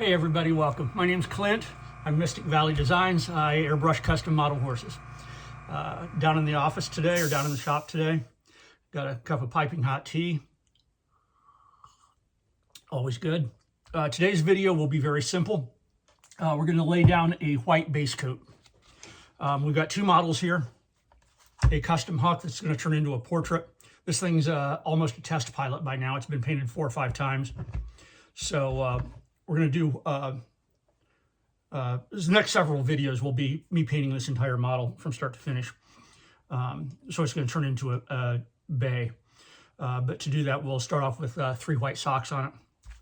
Hey everybody, welcome. My name's Clint. I'm Mystic Valley Designs. I airbrush custom model horses. Down in the office today, or down in the shop today, got a cup of piping hot tea. Always good. Today's video will be very simple. We're going to lay down a white base coat. We've got two models here. A custom huck that's going to turn into a portrait. This thing's almost a test pilot by now. It's been painted 4 or 5 times. So we're going to do, this next several videos will be me painting this entire model from start to finish. So it's going to turn into a bay. But to do that, we'll start off with 3 white socks on it.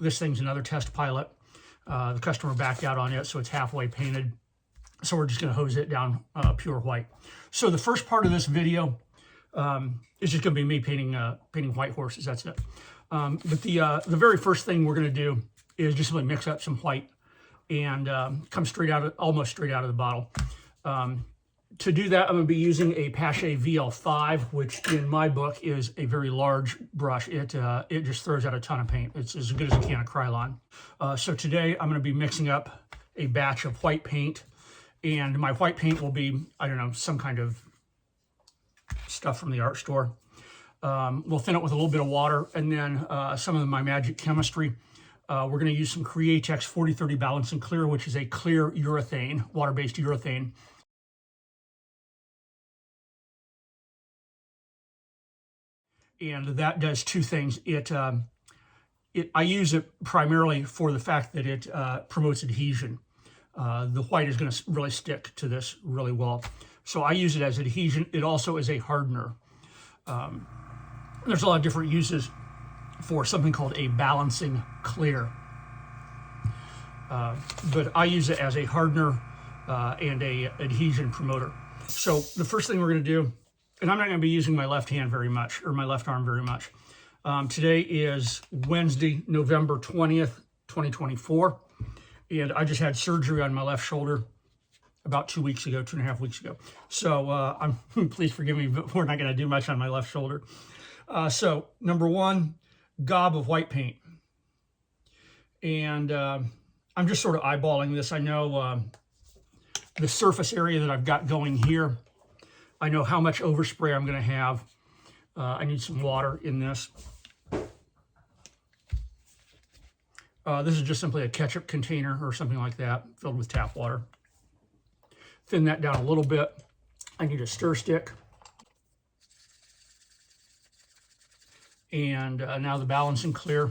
This thing's another test pilot. The customer backed out on it, so it's halfway painted. So we're just going to hose it down pure white. So the first part of this video is just going to be me painting white horses. That's it. But the very first thing we're going to do is just simply mix up some white and come almost straight out of the bottle. To do that, I'm going to be using a Paasche VL5, which in my book is a very large brush. It just throws out a ton of paint. It's as good as a can of Krylon. So today I'm going to be mixing up a batch of white paint, and my white paint will be, I don't know, some kind of stuff from the art store. We'll thin it with a little bit of water, and then some of my magic chemistry. We're going to use some Createx 4030 Balancing Clear, which is a clear urethane, water-based urethane. And that does 2 things. I use it primarily for the fact that it promotes adhesion. The white is going to really stick to this really well. So I use it as adhesion. It also is a hardener. There's a lot of different uses for something called a balancing clear. But I use it as a hardener and a adhesion promoter. So the first thing we're going to do, and I'm not going to be using my left hand very much, or my left arm very much. Today is Wednesday, November 20th, 2024. And I just had surgery on my left shoulder about 2 weeks ago, 2.5 weeks ago. So please forgive me, but we're not going to do much on my left shoulder. So number 1, gob of white paint. And I'm just sort of eyeballing this. I know the surface area that I've got going here. I know how much overspray I'm going to have. I need some water in this. This is just simply a ketchup container or something like that, filled with tap water. Thin that down a little bit. I need a stir stick. And now the balancing clear.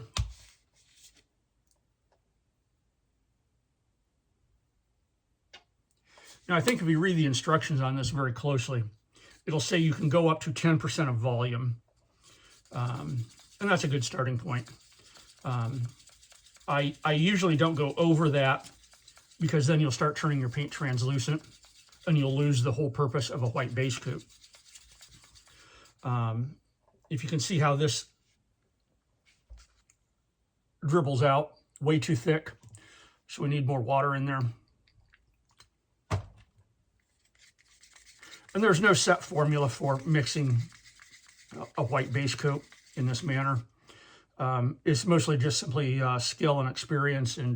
Now I think if you read the instructions on this very closely, it'll say you can go up to 10% of volume. And that's a good starting point. I usually don't go over that, because then you'll start turning your paint translucent and you'll lose the whole purpose of a white base coat. If you can see how this dribbles out, way too thick, so we need more water in there. And there's no set formula for mixing a white base coat in this manner. It's mostly just simply skill and experience, and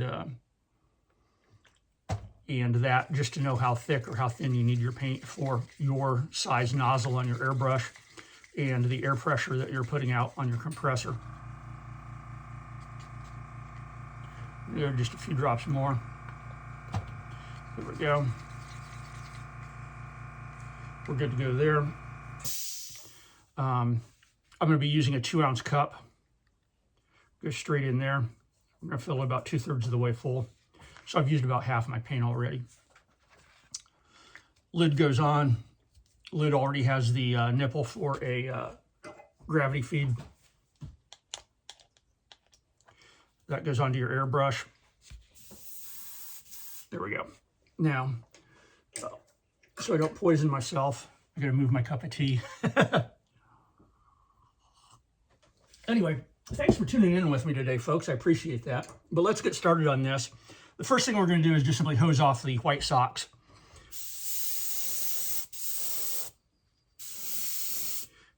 that just to know how thick or how thin you need your paint for your size nozzle on your airbrush and the air pressure that you're putting out on your compressor. There, just a few drops more. There we go. We're good to go there. I'm going to be using a 2-ounce cup. Go straight in there. I'm going to fill it about 2/3 of the way full. So I've used about half my paint already. Lid goes on. Lid already has the nipple for a gravity feed. That goes onto your airbrush. There we go. Now, so I don't poison myself, I gotta move my cup of tea. Anyway, thanks for tuning in with me today, folks. I appreciate that. But let's get started on this. The first thing we're going to do is just simply hose off the white socks.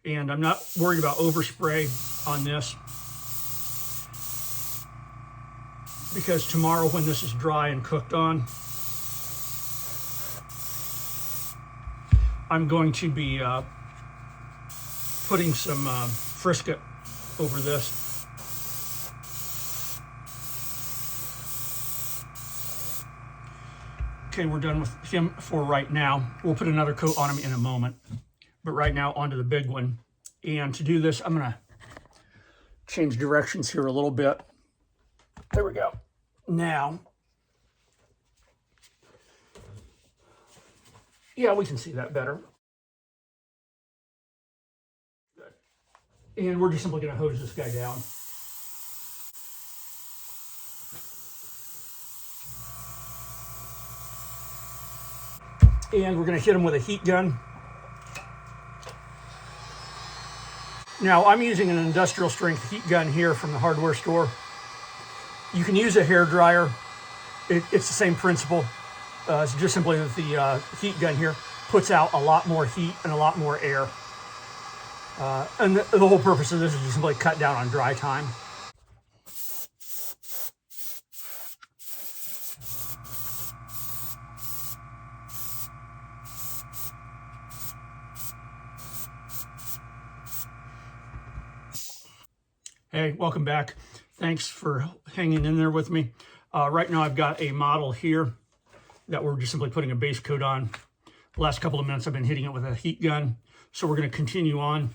And I'm not worried about overspray on this, because tomorrow when this is dry and cooked on, I'm going to be putting some Frisket over this. Okay, we're done with him for right now. We'll put another coat on him in a moment. But right now, onto the big one. And to do this, I'm gonna change directions here a little bit. There we go. Now, yeah, we can see that better. Good. And we're just simply gonna hose this guy down. And we're going to hit them with a heat gun. Now, I'm using an industrial strength heat gun here from the hardware store. You can use a hair dryer. It's the same principle. It's just simply that the heat gun here puts out a lot more heat and a lot more air. And the whole purpose of this is just simply cut down on dry time. Hey, welcome back. Thanks for hanging in there with me. Right now I've got a model here that we're just simply putting a base coat on. The last couple of minutes I've been hitting it with a heat gun. So we're going to continue on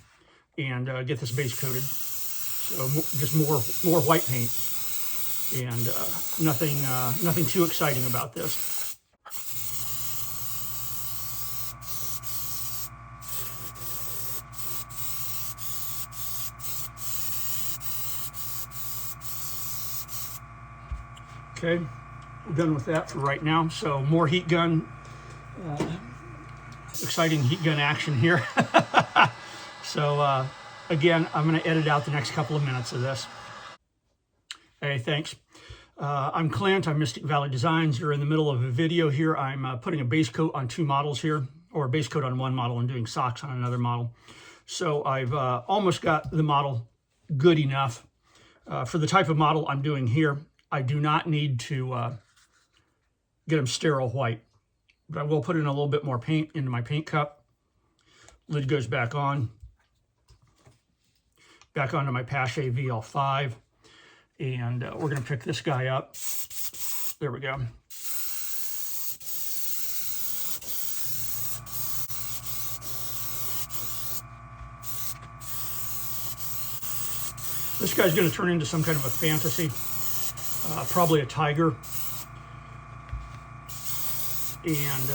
and get this base coated. So just more white paint and nothing too exciting about this. Okay, we're done with that for right now. So more heat gun, exciting heat gun action here. So again, I'm going to edit out the next couple of minutes of this. Hey, thanks. I'm Clint, I'm Mystic Valley Designs. You're in the middle of a video here. I'm putting a base coat on two models here, or a base coat on one model and doing socks on another model. So I've almost got the model good enough. For the type of model I'm doing here, I do not need to get them sterile white, but I will put in a little bit more paint into my paint cup. Lid goes back on, back onto my Paasche VL5, and we're going to pick this guy up. There we go. This guy's going to turn into some kind of a fantasy. Probably a tiger. And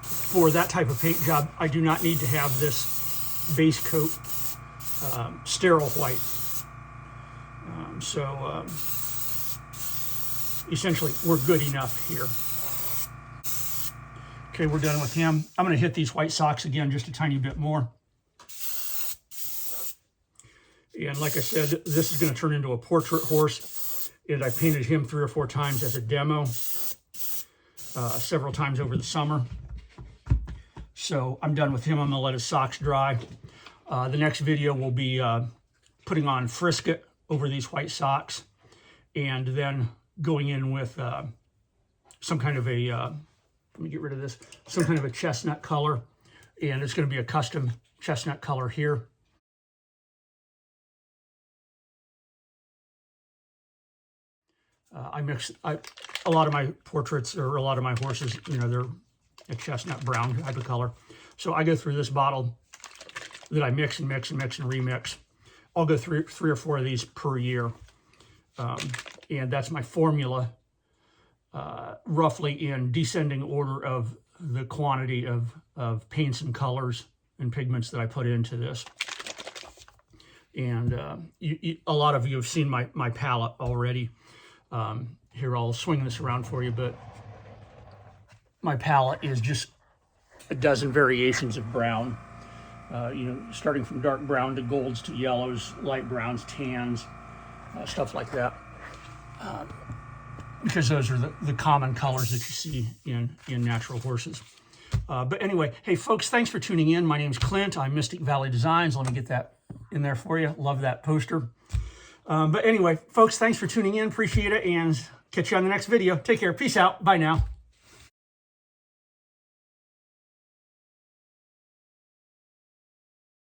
for that type of paint job, I do not need to have this base coat sterile white. So essentially, we're good enough here. Okay, we're done with him. I'm going to hit these white socks again just a tiny bit more. And like I said, this is going to turn into a portrait horse. And I painted him 3 or 4 times as a demo, several times over the summer. So I'm done with him. I'm gonna let his socks dry. The next video will be putting on Frisket over these white socks, and then going in with some kind of a, let me get rid of this, some kind of a chestnut color. And it's gonna be a custom chestnut color here. A lot of my portraits, or a lot of my horses, you know, they're a chestnut brown type of color. So I go through this bottle that I mix and mix and mix and remix. I'll go through 3 or 4 of these per year. And that's my formula, roughly in descending order of the quantity of paints and colors and pigments that I put into this. And a lot of you have seen my palette already. Here, I'll swing this around for you, but my palette is just a dozen variations of brown. You know, starting from dark brown to golds to yellows, light browns, tans, stuff like that. Because those are the common colors that you see in natural horses. But anyway, hey folks, thanks for tuning in. My name's Clint. I'm Mystic Valley Designs. Let me get that in there for you. Love that poster. But anyway, folks, thanks for tuning in. Appreciate it, and catch you on the next video. Take care. Peace out. Bye now.